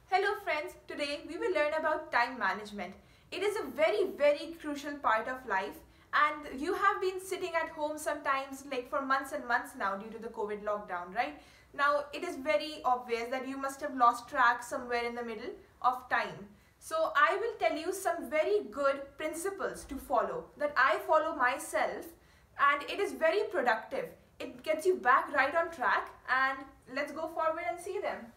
Hello friends, today we will learn about time management. It is a very crucial part of life, and you have been sitting at home sometimes like for months and months now due to the COVID lockdown, right? Now it is very obvious that you must have lost track somewhere in the middle of time. So I will tell you some very good principles to follow that I follow myself, and it is very productive. It gets you back right on track, and let's go forward and see them.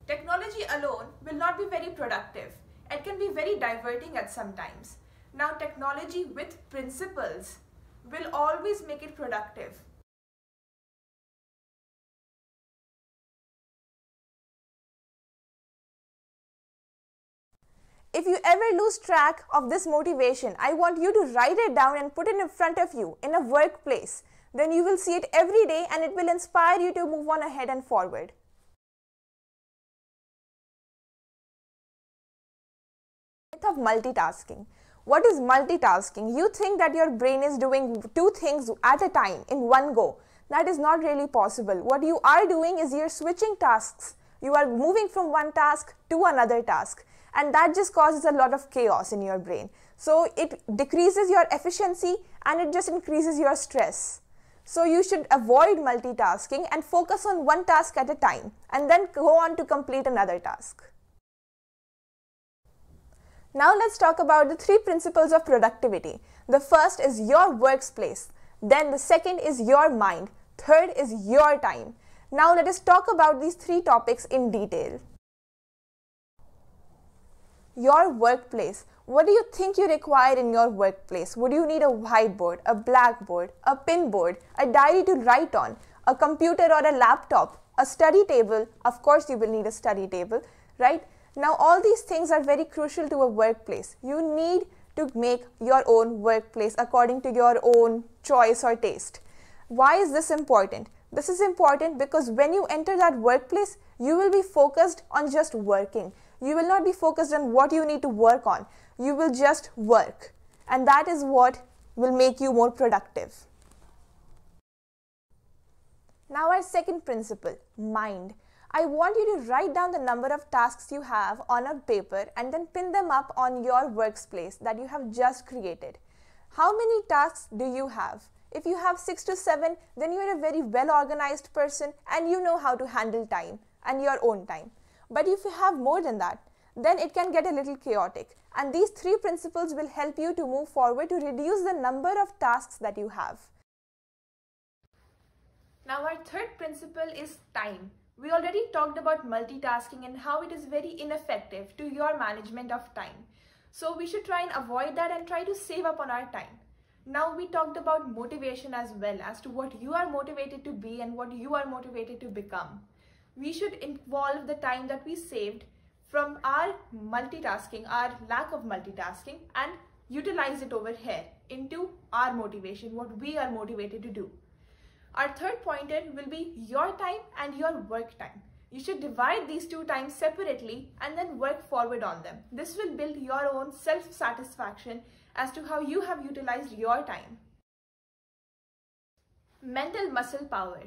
Technology alone will not be very productive. It can be very diverting at some times. Now, technology with principles will always make it productive. If you ever lose track of this motivation, I want you to write it down and put it in front of you in a workplace. Then you will see it every day and it will inspire you to move on ahead and forward. Of multitasking. What is multitasking? You think that your brain is doing two things at a time in one go. That is not really possible. What you are doing is you're switching tasks. You are moving from one task to another task, and that just causes a lot of chaos in your brain. So it decreases your efficiency and it just increases your stress. So you should avoid multitasking and focus on one task at a time and then go on to complete another task. Now let's talk about the three principles of productivity. The first is your workspace. Then the second is your mind. Third is your time. Now let us talk about these three topics in detail. Your workplace. What do you think you require in your workplace? Would you need a whiteboard, a blackboard, a pinboard, a diary to write on, a computer or a laptop, a study table? Of course you will need a study table, right? Now all these things are very crucial to a workplace. You need to make your own workplace according to your own choice or taste. Why is this important? This is important because when you enter that workplace, you will be focused on just working. You will not be focused on what you need to work on. You will just work. And that is what will make you more productive. Now our second principle, mind. I want you to write down the number of tasks you have on a paper and then pin them up on your workspace that you have just created. How many tasks do you have? If you have 6 to 7, then you are a very well organized person and you know how to handle time and your own time. But if you have more than that, then it can get a little chaotic. And these three principles will help you to move forward to reduce the number of tasks that you have. Now our third principle is time. We already talked about multitasking and how it is very ineffective to your management of time. So we should try and avoid that and try to save up on our time. Now we talked about motivation as well, as to what you are motivated to be and what you are motivated to become. We should involve the time that we saved from our multitasking, our lack of multitasking, and utilize it over here into our motivation, what we are motivated to do. Our third pointer will be your time and your work time. You should divide these two times separately and then work forward on them. This will build your own self-satisfaction as to how you have utilized your time. Mental muscle power.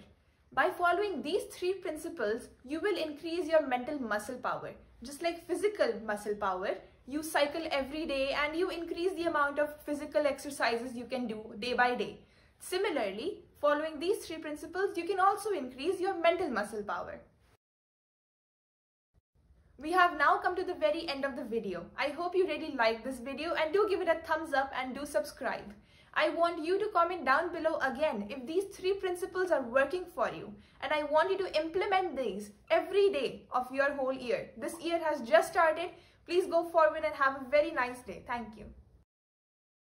By following these three principles, you will increase your mental muscle power. Just like physical muscle power, you cycle every day and you increase the amount of physical exercises you can do day by day. Similarly, following these three principles, you can also increase your mental muscle power. We have now come to the very end of the video. I hope you really liked this video and do give it a thumbs up and do subscribe. I want you to comment down below again if these three principles are working for you, and I want you to implement these every day of your whole year. This year has just started. Please go forward and have a very nice day. Thank you.